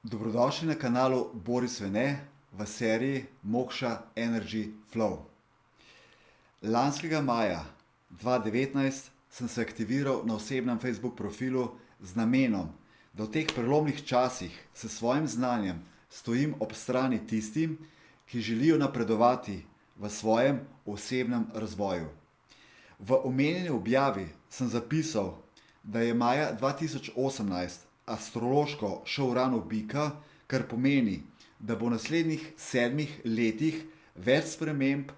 Dobrodošli na kanalu Boris Vene v seriji Moksha Energy Flow. Lanskega maja 2019 sem se aktiviral na osebnem Facebook profilu z namenom, da v teh prelomnih časih s svojim znanjem stojim ob strani tistim, ki želijo napredovati v svojem osebnem razvoju. V omenjeni objavi sem zapisal, da je maja 2018 astrološko šel Uran v Bika, kar pomeni, da bo v naslednjih 7 letih več sprememb,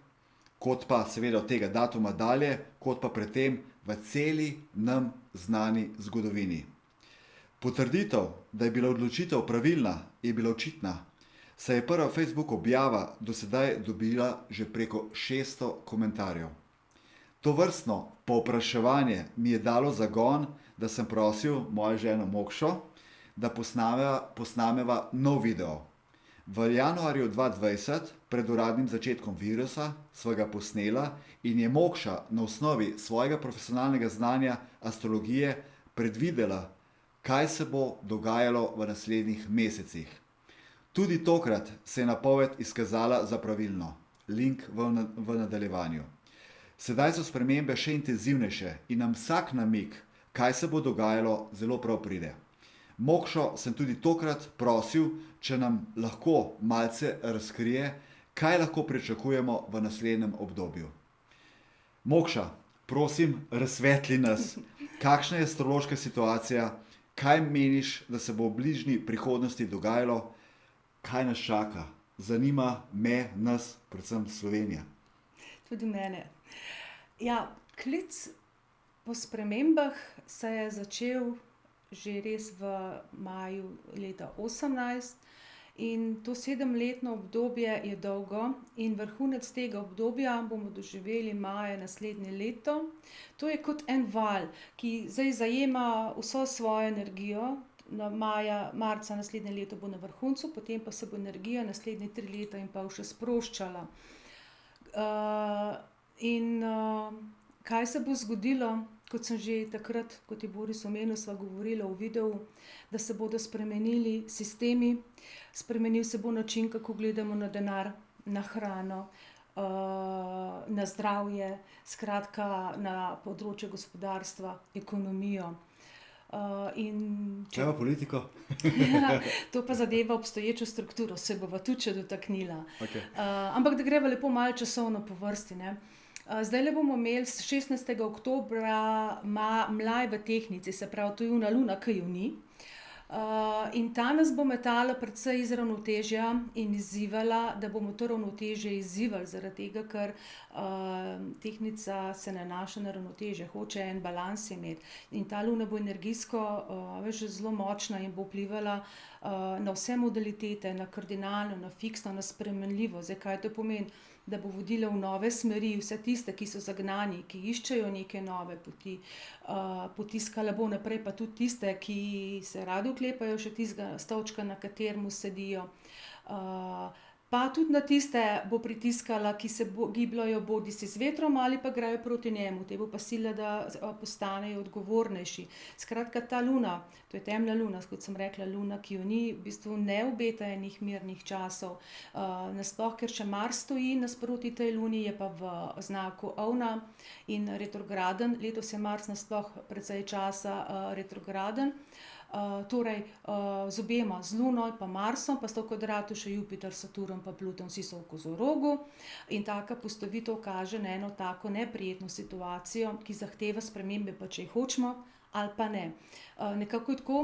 kot pa seveda od tega datuma dalje, kot pa predtem v celi nam znani zgodovini. Potrditev, da je bila odločitev pravilna, je bila očitna, saj je prva Facebook objava do sedaj dobila že preko 600 komentarjev. Tovrstno povpraševanje mi je dalo zagon, da sem prosil mojo ženo Moksho, da posnameva nov video. V januarju 2020, pred uradnim začetkom virusa, sva ga posnela in je Moksha na osnovi svojega profesionalnega znanja astrologije predvidela, kaj se bo dogajalo v naslednjih mesecih. Tudi tokrat se je napoved izkazala za pravilno. Link v nadaljevanju. Sedaj so spremembe še intenzivnejše in nam vsak namig, kaj se bo dogajalo, zelo prav pride. Moksho sem tudi tokrat prosil, če nam lahko malce razkrije, kaj lahko pričakujemo v naslednjem obdobju. Moksha, prosim, razsvetli nas, kakšna je astrološka situacija, kaj meniš, da se bo v bližnji prihodnosti dogajalo, kaj nas čaka. Zanima me, nas, predvsem Slovenija. Tudi mene. Ja, klic po spremembah se je začel že res v maju leta 2018 in to 7-letno obdobje je dolgo in vrhunec tega obdobja bomo doživeli maja naslednje leto. To je kot en val, ki zdaj zajema vso svojo energijo. Marca naslednje leto bo na vrhuncu, potem pa se bo energija naslednje 3 leta in pol še sproščala. Kaj se bo zgodilo, kot sem že takrat, kot je Boris omenil, sva govorila v videu, da se bodo spremenili sistemi, spremenil se bo način, kako gledamo na denar, na hrano, na zdravje, skratka na področje gospodarstva, ekonomijo. Kaj pa politiko? To pa zadeva obstoječo strukturo, se bova tudi še dotaknila. Okay. Ampak da greva lepo malo časovno po vrsti, ne. Zdajle bomo imeli 16. oktobra mlaj v tehnici, se pravi, to je ona luna, ki je ni. In ta nas bo metala precej iz ravnotežja in izzivala, da bomo to ravnotežje izzivali, zaradi tega, ker tehtnica se nanaša na ravnotežje, hoče en balans imeti. In ta luna bo energijsko zelo močna in bo vplivala na vse modalitete, na kardinalno, na fiksno, na spremenljivo. Zdaj, kaj to pomeni? Da bo vodila v nove smeri vse tiste, ki so zagnani, ki iščejo neke nove poti. Potiskala bo naprej pa tudi tiste, ki se radi oklepajo še tistega stolčka, na katerem sedijo. Pa tudi na tiste bo pritiskala, ki se gibljejo bodisi z vetrom ali pa grejo proti njemu. Te bo pa silila, da postanejo odgovornejši. Skratka, ta luna, to je temna luna, kot sem rekla, luna, ki jo ni, v bistvu ne obeta enih mirnih časov. Nasploh, ker še Mars stoji nasproti tej luni, je pa v znaku ovna in retrograden. Letos je Mars nasploh precej časa retrograden. Torej, z obema, z luno in pa Marsom, pa sta v kvadratu še Jupiter, Saturn pa Pluton, vsi so v kozorogu. In taka postavitev kaže na eno tako neprijetno situacijo, ki zahteva spremembe, pa če jih hočemo ali pa ne. Nekako je tako,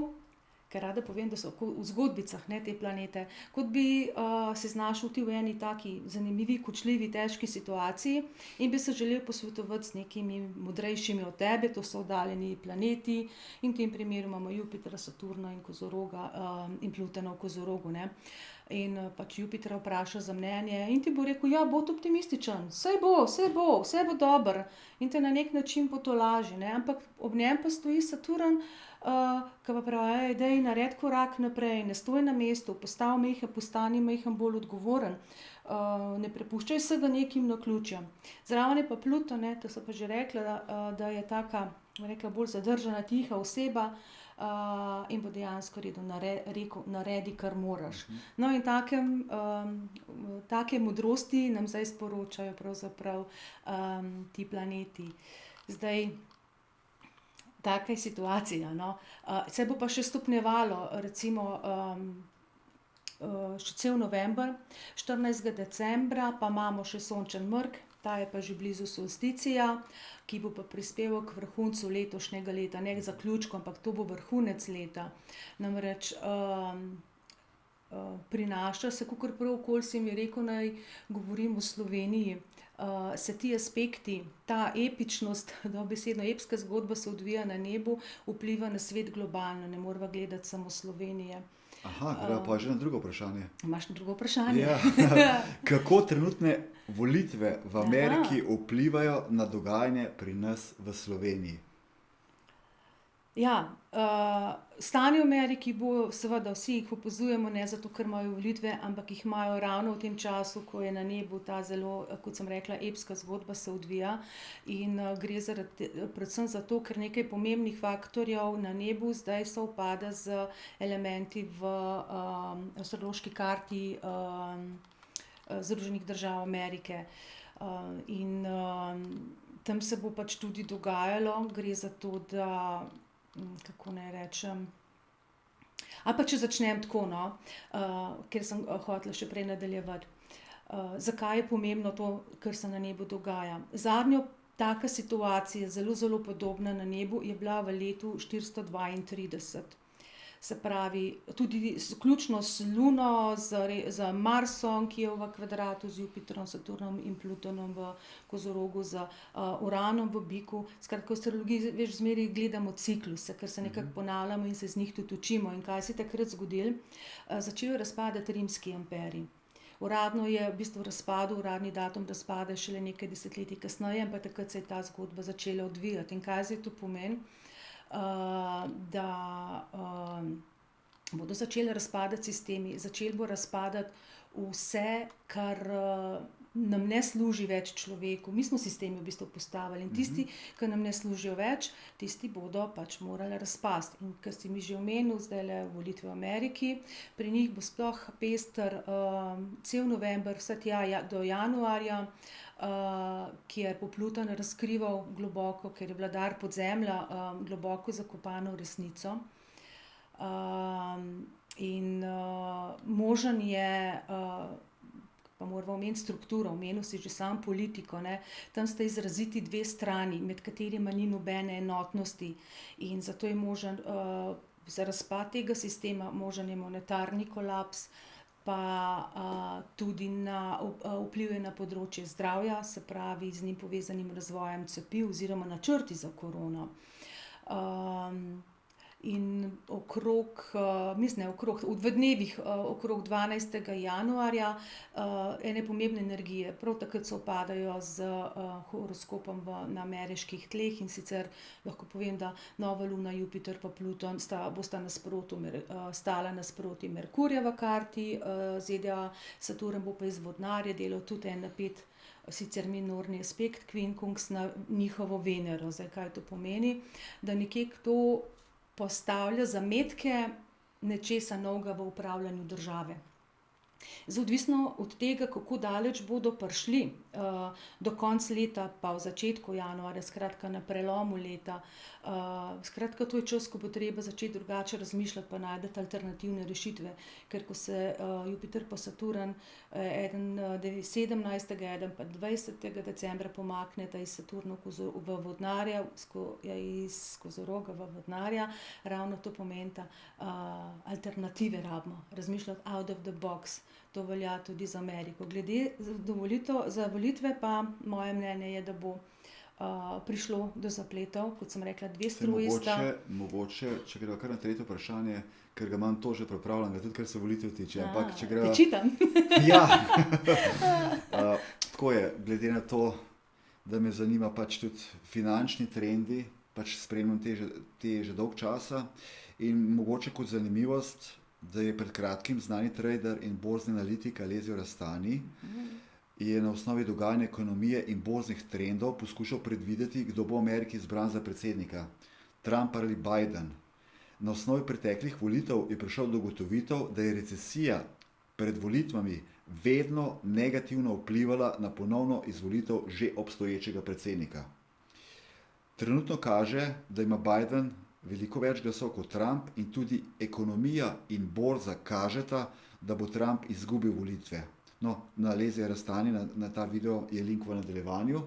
ker rada povem, da so v zgodbicah, ne, te planete, kot bi se znašel ti v eni taki zanimivi, kočljivi, težki situaciji in bi se želel posvetovati z nekimi modrejšimi od tebe, to so oddaljeni planeti in v tem primeru imamo Jupitra, Saturna in Kozoroga in Plutona v Kozorogu, ne. In pač Jupitra vpraša za mnenje in ti bo rekel, ja, bodi optimističen, saj bo, vse bo dobro. In te na neki način potolaži, ne, ampak ob njem pa stoji Saturn, ki pa pravi, daj naredi korak naprej, ne stoj na mestu, postani majhen, bolj odgovoren. Ne prepuščaj vsega nekim naključjem. Zraven je pa Pluton, ne, to sem pa že rekla, da je taka, rekla, bolj zadržana, tiha oseba, in bo dejansko rekel, naredi, kar moraš. No, in take modrosti nam zdaj sporočajo pravzaprav ti planeti. Zdaj, taka je situacija, no. Se bo pa še stopnjevalo, recimo še cel november, 14. decembra pa imamo še sončen mrk, ta je pa že blizu solsticija, ki bo pa prispeval k vrhuncu letošnjega leta, ne k zaključku, ampak to bo vrhunec leta. Namreč prinaša se, kakor prav okoli si mi rekel, naj govorim o Sloveniji, se ti aspekti, ta epičnost, dobesedno epska zgodba se odvija na nebu, vpliva na svet globalno, ne moreva gledati samo Slovenije. Aha, gremo pa že na drugo vprašanje. Imaš drugo vprašanje? Ja. Kako trenutne volitve v Ameriki vplivajo na dogajanje pri nas v Sloveniji? Ja, stanje v Ameriki bo, seveda vsi jih opazujemo, ne zato, ker imajo volitve, ampak jih imajo ravno v tem času, ko je na nebu ta zelo, kot sem rekla, epska zgodba se odvija. In gre predvsem zato, ker nekaj pomembnih faktorjev na nebu zdaj sovpada z elementi v astrološki karti Združenih držav Amerike. In tam se bo pač tudi dogajalo, gre za to, da kako naj rečem, ali pa če začnem tako, no, ker sem hotela še prej nadaljevati. Zakaj je pomembno to, kar se na nebu dogaja? Zadnjo taka situacija, zelo, zelo podobna na nebu, je bila v letu 432. Se pravi, tudi vključno s Luno, z Marsom, ki je v kvadratu z Jupitrom, Saturnom in Plutonom v Kozorogu, z Uranom v Biku. Skratka, v astrologiji več zmeraj gledamo cikluse, ker se nekako ponavljamo in se z njih tudi učimo. In kaj se je takrat zgodilo? Začel je razpadati rimski imperij. Uradno je v bistvu razpadel, uradni datum razpada je šele nekaj desetletij kasneje, ampak takrat se je ta zgodba začela odvijati. In kaj zdaj to pomeni? Da bodo začeli razpadati sistemi, začeli bo razpadati vse, kar nam ne služi več človeku. Mi smo sistemi v bistvu postavili in tisti, ki nam ne služijo več, tisti bodo pač morali razpasti. In kar si mi že omenil, zdajle volitve v Ameriki, pri njih bo sploh pester cel november, vse tja do januarja, kjer bo Pluton razkrival globoko, ker je vladar podzemlja, globoko zakopano v resnico. In možen je, pa moramo omeniti strukturo, omenil si že sam politiko, ne. Tam sta izraziti dve strani, med katerima ni nobene enotnosti. In zato je možen za razpad tega sistema, možen je monetarni kolaps, pa tudi vpliv je na področje zdravja, se pravi z njim povezanim razvojem cepiv oziroma načrti za korono. In v dnevih okrog 12. januarja ene pomembne energije, prav takrat sovpadajo z horoskopom na ameriških tleh, in sicer lahko povem, da nova Luna, Jupiter pa Pluton bosta stala nasproti Merkurja v karti ZDA, Saturn bo pa iz Vodnarja delal tudi en napet, sicer minorni aspekt kvinkunks na njihovo Venero. Zdaj, kaj to pomeni? Da nekje to postavlja zametke nečesa novega v upravljanju države. Zdaj, odvisno od tega, kako daleč bodo prišli do konca leta, pa v začetku januarja, skratka na prelomu leta. Skratka, to je čas, ko bo treba začeti drugače razmišljati pa najti alternativne rešitve. Ker ko se Jupiter pa Saturn, eden 17., eden pa 20. decembra pomakneta iz Saturna v Vodnarja, iz Kozoroga v Vodnarja, ravno to pomeni, alternative rabimo, razmišljati out of the box. To velja tudi za Ameriko. Glede za volitve pa moje mnenje je, da bo prišlo do zapletov, kot sem rekla, dve struji sta. Mogoče, če gremo kar na tretje vprašanje, ker ga imam to že pripravljenega, tudi kar se volitev tiče. Te čitam. Ja. Tako je, glede na to, da me zanima pač tudi finančni trendi, pač spremljam te že dolg časa, in mogoče kot zanimivost, da je pred kratkim znani trader in borzni analitik Alessio Rastani je na osnovi dogajanja ekonomije in borznih trendov poskušal predvideti, kdo bo v Ameriki izbran za predsednika, Trump ali Biden. Na osnovi preteklih volitev je prišel do ugotovitev, da je recesija pred volitvami vedno negativno vplivala na ponovno izvolitev že obstoječega predsednika. Trenutno kaže, da ima Biden veliko več glasov kot Trump in tudi ekonomija in borza kažeta, da bo Trump izgubil volitve. No, na Lezije razstani, na ta video je link v nadaljevanju.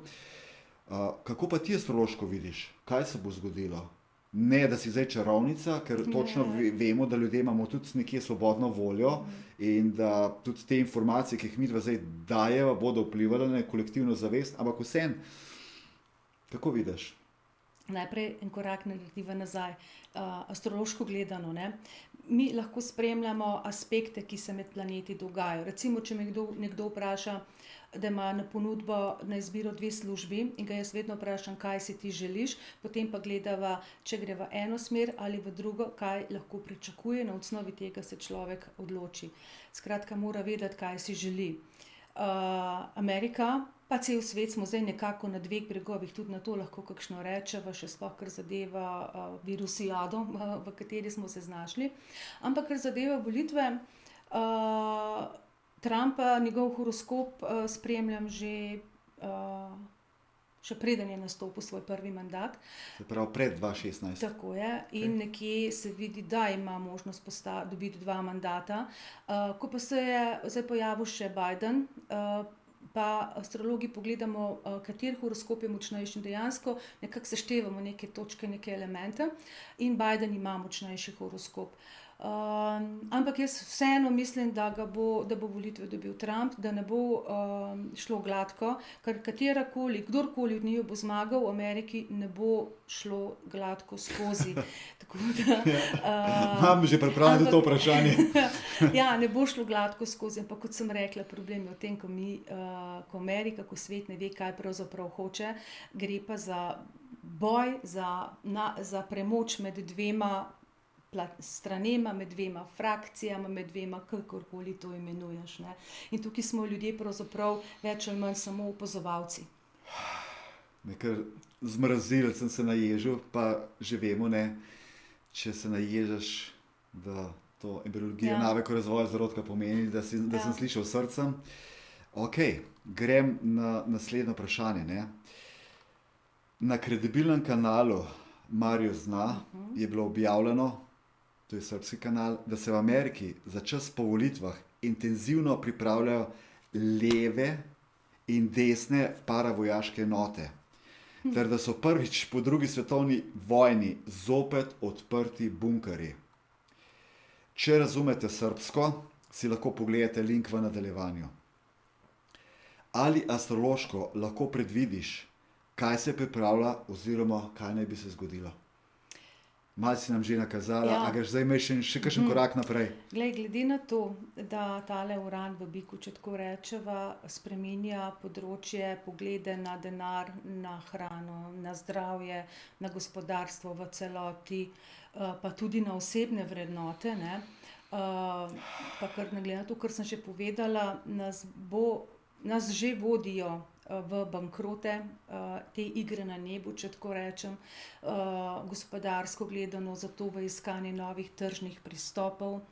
Kako pa ti astrološko vidiš? Kaj se bo zgodilo? Ne, da si zdaj čarovnica, ker točno vemo, da ljudje imamo tudi nekje svobodno voljo in da tudi te informacije, ki jih mi zdaj dajeva, bodo vplivali na kolektivno zavest, ampak vsem, kako vidiš? Najprej en korak narediva nazaj. Astrološko gledano, ne? Mi lahko spremljamo aspekte, ki se med planeti dogajajo. Recimo, če me nekdo vpraša, da ima na ponudbo na izbiro 2 službi in ga jaz vedno vprašam, kaj si ti želiš, potem pa gledava, če gre v eno smer ali v drugo, kaj lahko pričakuje, na osnovi tega se človek odloči. Skratka, mora vedeti, kaj si želi. Amerika, pa cel svet smo zdaj nekako na 2 bregovih, tudi na to lahko kakšno rečeva, še sploh kar zadeva virusijado, v kateri smo se znašli. Ampak kar zadeva volitve, Trumpa, njegov horoskop spremljam še preden je nastopil svoj prvi mandat. Se pravi pred 2016. Tako je. In nekje se vidi, da ima možnost dobiti 2 mandata. Ko pa se je zdaj pojavil še Biden, pa astrologi pogledamo, kateri horoskop je močnejši. Dejansko nekako seštevamo neke točke, neke elemente in Biden ima močnejši horoskop. Ampak jaz vseeno mislim, da bo volitve dobil Trump, da ne bo šlo gladko, ker kdorkoli od njiju bo zmagal v Ameriki, ne bo šlo gladko skozi. Tako da, Imam že pripravljeno to vprašanje. Ja, ne bo šlo gladko skozi, ampak kot sem rekla, problem je v tem, ko Amerika, ko svet ne ve, kaj pravzaprav hoče, gre pa za boj, za premoč med 2 stranema, med 2 frakcijama, med 2, kakorkoli to imenuješ, ne. In tukaj smo ljudje pravzaprav več ali manj samo opazovalci. Nekaj zmrazil, sem se naježil, pa že vemo, ne, če se naježaš, da to embriologija naveko razvoja zarodka pomeni, da sem slišal srcem. Ok, grem na naslednje vprašanje, ne. Na kredibilnem kanalu Marijo zna je bilo objavljeno, to je srbski kanal, da se v Ameriki za čas po volitvah intenzivno pripravljajo leve in desne paravojaške enote, ter da so prvič po 2. svetovni vojni zopet odprti bunkerji. Če razumete srbsko, si lahko pogledate link v nadaljevanju. Ali astrološko lahko predvidiš, kaj se pripravlja oziroma kaj naj bi se zgodilo? Malo si nam že nakazala, a greš zdaj imeti še kakšen korak naprej? Glede na to, da tale uran v biku, če tako rečeva, spreminja področje, poglede na denar, na hrano, na zdravje, na gospodarstvo v celoti, pa tudi na osebne vrednote, ne, pa kar ne glede na to, kar sem že povedala, nas že vodijo v bankrote, te igre na nebu, če tako rečem, gospodarsko gledano, zato v iskanje novih tržnih pristopov.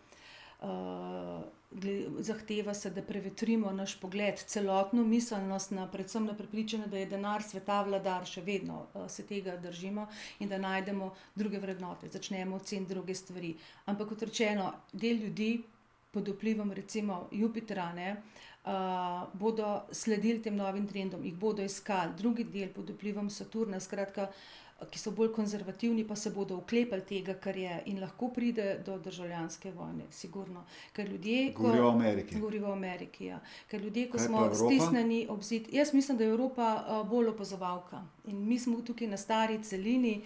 Zahteva se, da prevetrimo naš pogled, celotno miselnost, predvsem na prepričanje, da je denar sveta vladar, še vedno se tega držimo in da najdemo druge vrednote, začnemo oceniti druge stvari. Ampak kot rečeno, del ljudi pod vplivom recimo Jupitra, ne, bodo sledili tem novim trendom, jih bodo iskali. Drugi del pod vplivom Saturna, skratka, ki so bolj konzervativni, pa se bodo oklepali tega, kar je, in lahko pride do državljanske vojne, sigurno. Ker ljudje, Govorijo o Ameriki. Govorijo o Ameriki, ja. Ker ljudje, ko Kaj smo pa Evropa? stisnjeni ob zid, jaz mislim, da je Evropa bolj opazovalka. In mi smo tukaj na stari celini,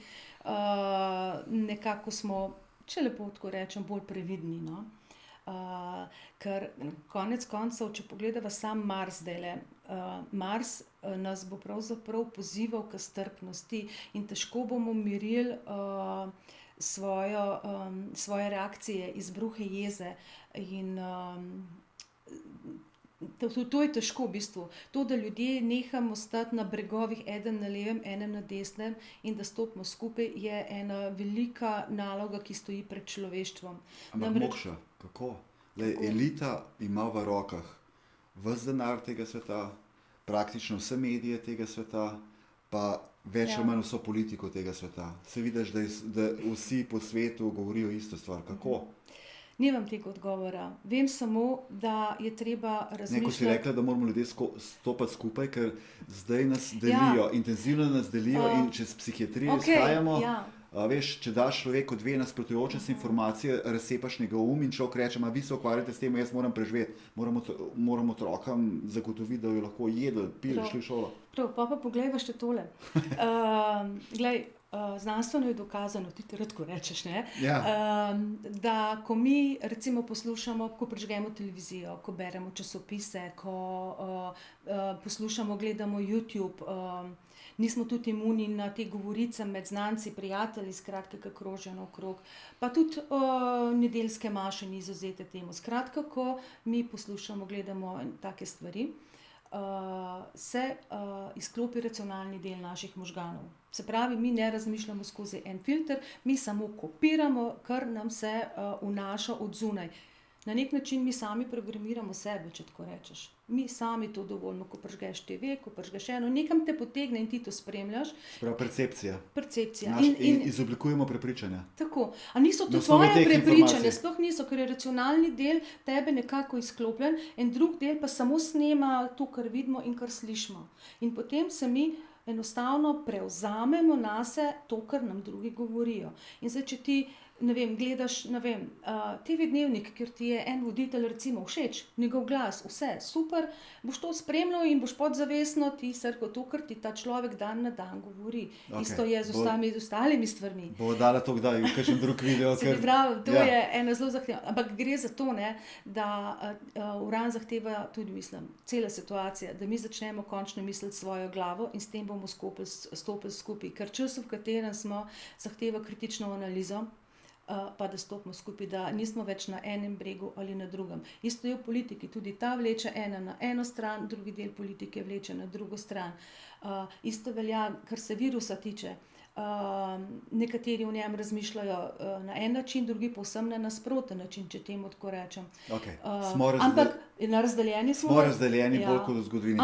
nekako smo, če lepo tako rečem, bolj previdni, no. Ker konec koncev, če pogledava sam Mars zdajle, Mars nas bo pravzaprav pozival k strpnosti in težko bomo mirili svoje reakcije, izbruhe jeze in To je težko v bistvu. To, da ljudje nehamo stati na bregovih, eden na levem, enem na desnem in da stopimo skupaj, je ena velika naloga, ki stoji pred človeštvom. Ampak Mokša, kako? Elita ima v rokah ves denar tega sveta, praktično vse medije tega sveta, pa več ali manj vso politiko tega sveta. Se vidiš, da vsi po svetu govorijo isto stvar. Kako? Nimam tega odgovora. Vem samo, da je treba razmišljati. Neko si rekla, da moramo ljudje stopati skupaj, ker zdaj nas delijo, intenzivno nas delijo in čez psihiatrijo izhajamo. Veš, če daš človeku dve nasprotujoče se informacije, razsepaš njegov in človek reče, vi se ukvarjate s tem, jaz moram preživeti, moram otrokom zagotoviti, da jo lahko jedli, pili, šli v šolo. Prav, pa poglejva še tole. Znanstveno je dokazano, ti redko rečeš, ne? Da ko mi recimo poslušamo, ko prižgemo televizijo, ko beremo časopise, ko poslušamo, gledamo YouTube, nismo tudi imuni na te govorice med znanci, prijatelji, skratka, ki krožijo naokrog. Pa tudi nedeljske maše ni izvzete temu. Skratka, ko mi poslušamo, gledamo take stvari, se izklopi racionalni del naših možganov. Se pravi, mi ne razmišljamo skozi en filter, mi samo kopiramo, kar nam se vnaša od zunaj. Na nek način mi sami programiramo sebe, če tako rečeš. Mi sami to dovolimo, ko prižgeš TV, ko prižgeš eno, nekam te potegne in ti to spremljaš. Prav, percepcija. In izoblikujemo prepričanja. Tako. A niso to tvoje prepričanja, sploh niso, ker je racionalni del tebe nekako izklopljen, en drug del pa samo snema to, kar vidimo in kar slišimo. In potem se mi enostavno prevzamemo nase to, kar nam drugi govorijo. In zdaj, če ti gledaš, TV Dnevnik, kjer ti je en voditelj recimo všeč, njegov glas, vse, super, boš to spremljal in boš podzavestno ti srkal to, kar ti ta človek dan na dan govori. Isto je z ostalimi stvarmi. Bo dala to kdaj, v kakšen drug video. To je ena zelo zahtevna. Ampak gre za to, da uran zahteva tudi, mislim, cela situacija, da mi začnemo končno misliti svojo glavo in s tem bomo stopili skupaj. Ker čas, v katerem smo, zahteva kritično analizo, pa da stopimo skupaj, da nismo več na enem bregu ali na drugem. Isto je v politiki, tudi ta vleče ena na eno stran, drugi del politike vleče na drugo stran. Isto velja, kar se virusa tiče. Nekateri v njem razmišljajo na en način, drugi povsem na nasproten način, če temu tako rečem. Ampak na razdeljeni smo. Smo razdeljeni bolj kot v zgodovini.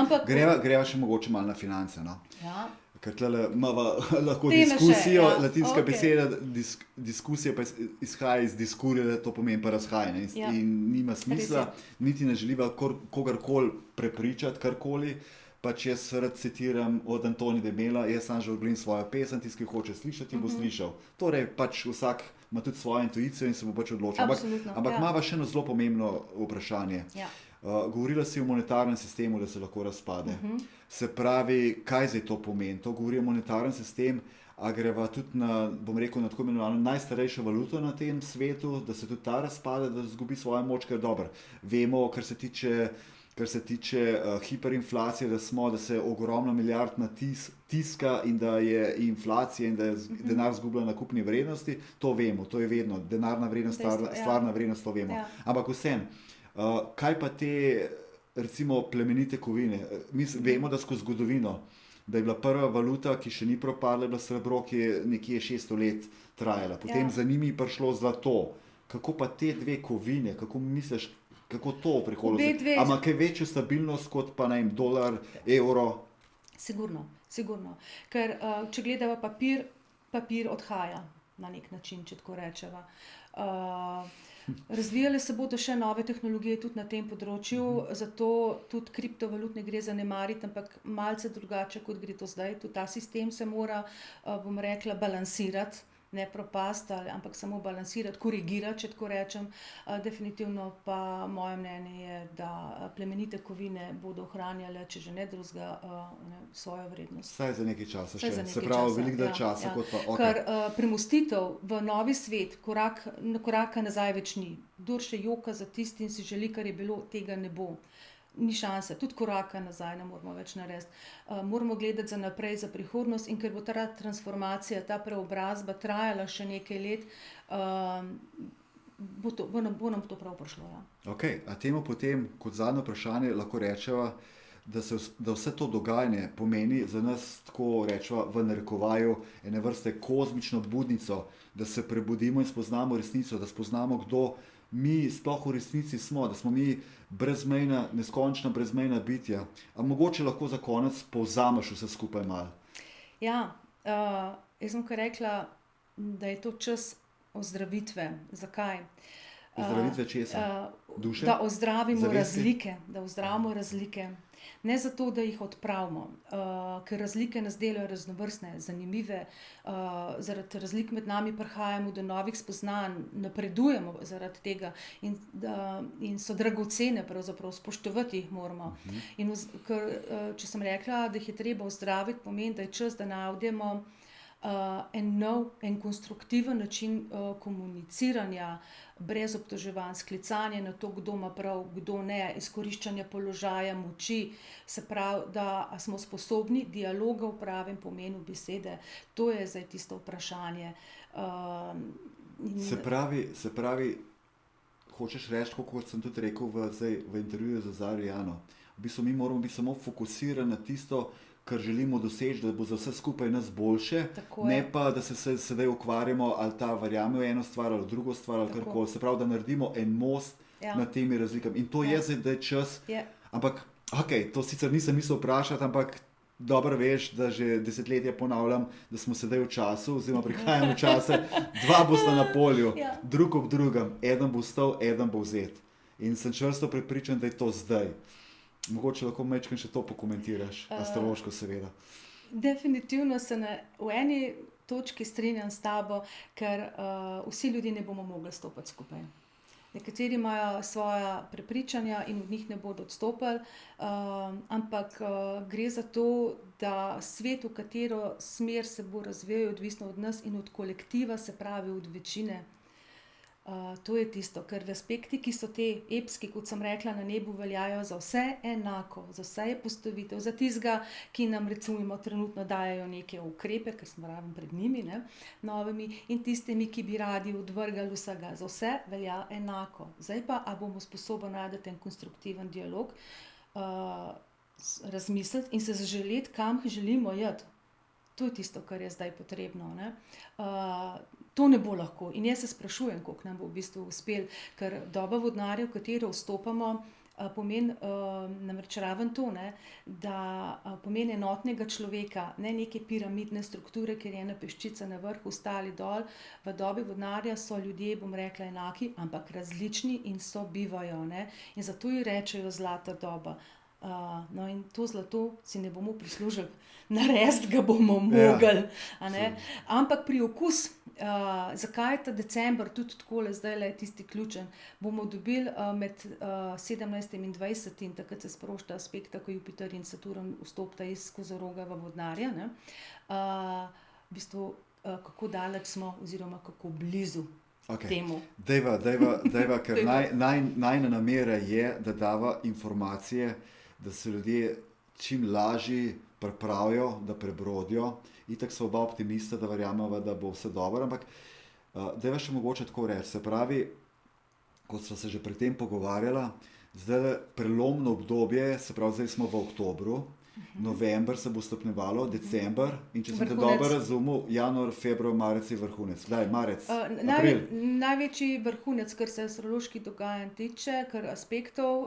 Greva še mogoče malo na finance, no? Ja. Ker tle imamo lahko diskusijo, latinska beseda, diskusija pa izhaja iz diskurja, to pomeni pa razhajanje in nima smisla, niti ne želiva kogarkoli prepričati karkoli, pač jaz rad citiram od Antoni Debela, jaz sam že odglim svojo pesem, tisti, ki hoče slišati, bo slišal. Torej pač vsak ima tudi svojo intuicijo in se bo pač odločil. Ampak imava še eno zelo pomembno vprašanje. Govorila si o monetarnem sistemu, da se lahko razpade. Se pravi, kaj zdaj to pomeni? To govori o monetarnem sistemu, a greva tudi na, bom rekel, na tako imenovano najstarejšo valuto na tem svetu, da se tudi ta razpade, da izgubi svojo moč, ker dobro. Vemo, kar se tiče hiperinflacije, da se ogromno milijard tiska in da je inflacija in da je denar izgubljen na kupni vrednosti, to vemo, to je vedno, denarna vrednost, stvarna vrednost, to vemo. Ampak vsem, kaj pa te, recimo, plemenite kovine? Mi vemo, da skozi zgodovino, da je bila prva valuta, ki še ni propadla, je bila srebro, ki je nekje 600 let trajala. Potem za njimi je prišlo zlato. Kako pa te dve kovine, kako misliš, kako to v prihodnosti? Ama kaj večjo stabilnost kot pa dolar, evro? Sigurno. Ker če gledava papir odhaja na nek način, če tako rečeva. Razvijale se bodo še nove tehnologije tudi na tem področju, zato tudi kriptovalut ne gre zanemariti, ampak malce drugače, kot gre to zdaj. Tudi ta sistem se mora, bom rekla, balansirati, ne propasti, ampak samo balansirati, korigirati, če tako rečem. Definitivno pa moje mnenje je, da plemenite kovine bodo ohranjale, če že ne drugega, svojo vrednost. Vsaj za nekaj časa še. Se pravi, veliko časa. Ker premostitev v novi svet, koraka nazaj več ni. Kdor še joka za tistim si želi, kar je bilo, tega ne bo. Ni šanse, tudi koraka nazaj ne moramo več narediti. Moramo gledati za naprej, za prihodnost in ker bo ta transformacija, ta preobrazba trajala še nekaj let, bo nam to prav prišlo. Ja. Okay. A temu potem, kot zadnje vprašanje, lahko rečeva, da vse to dogajanje pomeni za nas, tako rečeva v narekovaju, ene vrste kozmično budnico, da se prebudimo in spoznamo resnico, da spoznamo, kdo mi sploh v resnici smo, da smo mi brezmejna, neskončna brezmejna bitja. A mogoče lahko za konec povzameš vse skupaj malo? Ja, jaz sem kar rekla, da je to čas ozdravitve. Zakaj? Ozdravitve česa? Duše? Da ozdravimo Zavesti? razlike, da ozdravimo razlike. Ne zato, da jih odpravimo, ker razlike nas delajo raznovrstne, zanimive, zaradi razlik med nami prihajamo do novih spoznanj, napredujemo zaradi tega in so dragocene, pravzaprav spoštovati jih moramo. In če sem rekla, da jih je treba ozdraviti, pomeni, da je čas, da najdemo en nov, en konstruktiven način komuniciranja, brez obtoževanj, sklicanja na to, kdo ima prav, kdo ne, izkoriščanja položaja, moči, se pravi, da smo sposobni dialoga v pravem pomenu besede. To je zdaj tisto vprašanje. Se pravi, hočeš reči, kot sem tudi rekel v intervjuju za Zarjo Jano, v bistvu mi moramo biti samo fokusirani na tisto, kar želimo doseči, da bo za vse skupaj nas boljše, ne pa, da se sedaj ukvarjamo, ali ta verjame v eno stvar, ali v drugo stvar, ali karkoli. Se pravi, da naredimo en most nad temi razlikami. In to je zdaj čas. Ampak, to sicer nisem mislil vprašati, ampak dobro veš, da že desetletja ponavljam, da smo sedaj v času, oziroma prihajamo v čase, dva bosta na polju, drug ob drugem, eden bo stal, eden bo vzet. In sem čvrsto prepričan, da je to zdaj. Mogoče lahko majčkeno še to pokomentiraš, astrološko seveda. Definitivno se v eni točki strinjam s tabo, ker vsi ljudje ne bomo mogli stopiti skupaj. Nekateri imajo svoja prepričanja in od njih ne bodo odstopili, ampak gre za to, da svet, v katero smer se bo razvijal, je odvisno od nas in od kolektiva, se pravi od večine. To je tisto, ker aspekti, ki so te epski, kot sem rekla, na nebu veljajo za vse enako, za vse je postavitev, za tistega, ki nam recimo trenutno dajajo neke ukrepe, ker smo ravno pred njimi, novimi, in tistimi, ki bi radi odvrgali vsega. Za vse velja enako. Zdaj pa, a bomo sposobni najti en konstruktiven dialog, razmisliti in se zaželeti, kam želimo iti. To je tisto, kar je zdaj potrebno. To ne bo lahko. In jaz se sprašujem, koliko nam bo v bistvu uspelo, ker doba vodnarja, v katero vstopamo, pomeni namreč raven to, da pomeni enotnega človeka, ne neke piramidne strukture, kjer je ena peščica na vrhu, ostali dol. V dobi vodnarja so ljudje, bom rekla, enaki, ampak različni in sobivajo. In zato ji rečejo zlata doba. No, in to zlato si ne bomo prislužili, narediti ga bomo mogli. Ampak priokus, zakaj je ta december tudi takole, zdaj je tisti ključen, bomo dobili med 17. in 20. takrat se sprošta aspekta, ko Jupiter in Saturn vstopita iz Kozoroga v vodnarja. V bistvu, kako daleč smo oziroma kako blizu temu. Dejva, ker najna namera je, da dava informacije, da se ljudje čim lažje pripravijo, da prebrodijo. Itak so oba optimista, da verjamemo, da bo vse dobro, ampak dajva še mogoče tako reči. Se pravi, kot sva se že pred tem pogovarjala, zdaj prelomno obdobje, se pravi, zdaj smo v oktobru, november se bo stopnjevalo, december in če sem te dobro razumel, januar, februar, marec je vrhunec. Kdaj? Marec? April? Največji vrhunec, kar se astrološki dogajanj tiče, kar aspektov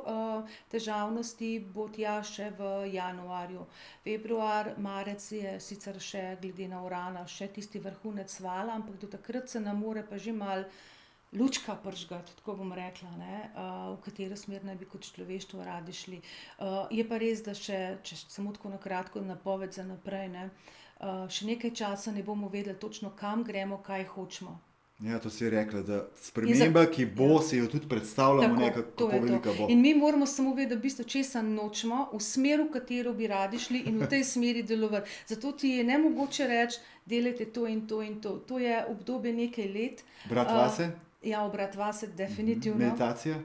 težavnosti bo tja še v januarju. Februar, marec je sicer še glede na Urana še tisti vrhunec vala, ampak do takrat se nam more pa že malo lučka pržgati, tako bom rekla, v katero smer naj bi kot človeštvo radi šli. Je pa res, da še, če samo tako na kratko napoved za naprej, še nekaj časa ne bomo vedeli točno, kam gremo, kaj hočemo. Ja, to si rekla, da sprememba, ki bo, si jo tudi predstavljamo, kako velika bo. In mi moramo samo vedeti, v bistvu, česa nočemo, v smer, v katero bi radi šli in v tej smeri delovati. Zato ti je nemogoče reči, delajte to in to in to. To je obdobje nekaj let. Brat vase? Ja, obrat vase, definitivno. Meditacija?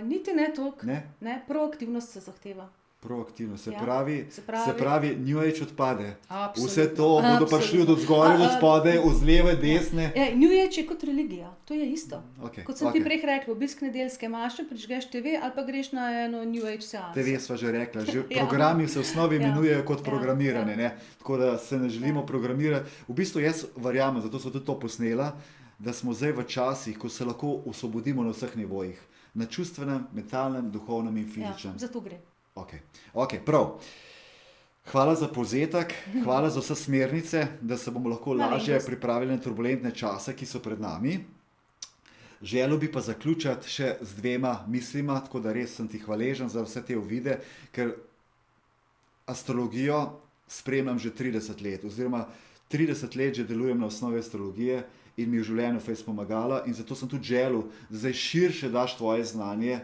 Niti ne toliko. Ne? Proaktivnost se zahteva. Proaktivno, se Ja, pravi, se pravi- se pravi, New Age odpade. Absolutno, Vse to bodo pa šli od zgoraj, od spodaj, od leve, desne. New Age je kot religija, to je isto. Okay, Kot sem ti prej rekla, obisk nedeljske maše, prižgeš TV ali pa greš na eno New Age seanso. TV sva že rekla, že Ja. programi se v osnovi Ja. imenujejo kot Ja. programirane, Ja. ne? Tako da se ne želimo Ja. programirati. V bistvu jaz verjamem, zato so tudi to posnela, da smo zdaj v časih, ko se lahko osvobodimo na vseh nivojih. Na čustvenem, mentalnem, duhovnem in fizičnem. Ja, za to gre. Ok, prav. Hvala za povzetek, hvala za vse smernice, da se bomo lahko lažje Malenkost. pripravili na turbulentne čase, ki so pred nami. Želel bi pa zaključiti še z dvema mislima, tako da res sem ti hvaležen za vse te uvide, ker astrologijo spremljam že 30 let, oziroma 30 let že delujem na osnovi astrologije in mi je v življenju fejs pomagala in zato sem tudi želel, da zdaj širše daš tvoje znanje,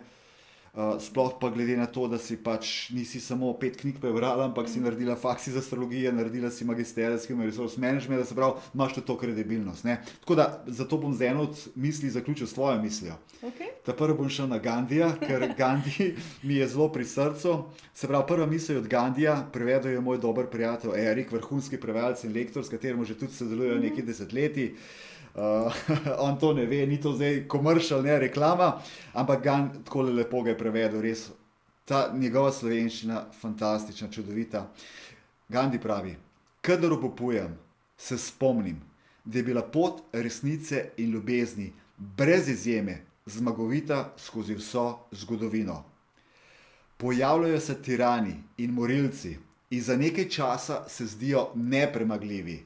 sploh pa glede na to, da si pač nisi samo 5 knjig prebrala, ampak si naredila faks iz astrologije, naredila si magisterij s Human Resource Management, da se pravi, imaš tudi to kredibilnost. Ne? Tako da zato bom z eno od misli zaključil s tvojo mislijo. Okay. Ta prvo bom šel na Gandija, ker Gandhi mi je zelo pri srcu. Se pravi, prva misel je od Gandija, prevedel je moj dober prijatelj Erik, vrhunski prevajalec in lektor, s katerim že tudi sodelujejo nekaj desetletij. On to ne ve, ni to zdaj komercial, ne reklama, ampak Gandhi tako lepo ga je prevedel, res. Ta njegova slovenščina, fantastična, čudovita. Gandhi pravi, kadar obupujem, se spomnim, da je bila pot resnice in ljubezni brez izjeme zmagovita skozi vso zgodovino. Pojavljajo se tirani in morilci in za nekaj časa se zdijo nepremagljivi,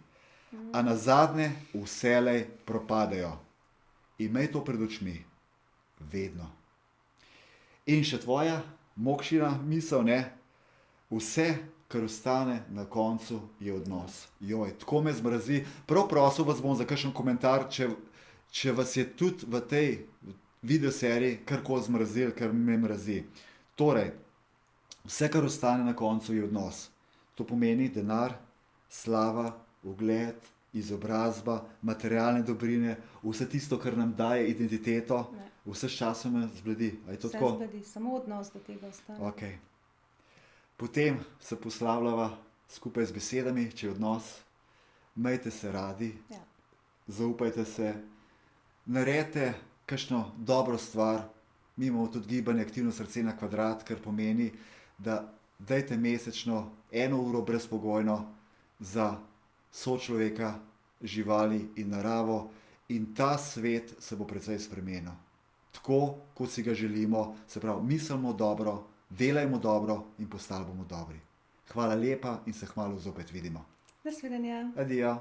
a nazadnje vselej propadajo. Imej to pred očmi, vedno. In še tvoja mokšina misel, ne? Vse, kar ostane na koncu, je odnos. Joj, tako me zmrazi. Prav prosil vas bom za kakšen komentar, če vas je tudi v tej videoseriji karkoli zmrazil, kar me mrazi. Torej, vse, kar ostane na koncu, je odnos. To pomeni denar, slava, ugled, izobrazba, materialne dobrine, vse tisto, kar nam daje identiteto, vse s časom me zbledi. A je to tako? Vse zbledi, samo odnos do tega ostane. Ok. Potem se poslavljava skupaj z besedami, če je odnos, imejte se radi, Ja. zaupajte se, naredite kakšno dobro stvar. Mi imamo tudi gibanje Aktivno srce na kvadrat, kar pomeni, da dajte mesečno 1 uro brezpogojno za sočloveka, živali in naravo in ta svet se bo precej spremenil. Tako, kot si ga želimo, se pravi, mislimo dobro, delajmo dobro in postali bomo dobri. Hvala lepa in se hmalo zopet vidimo. Nasvidenja. Adijo.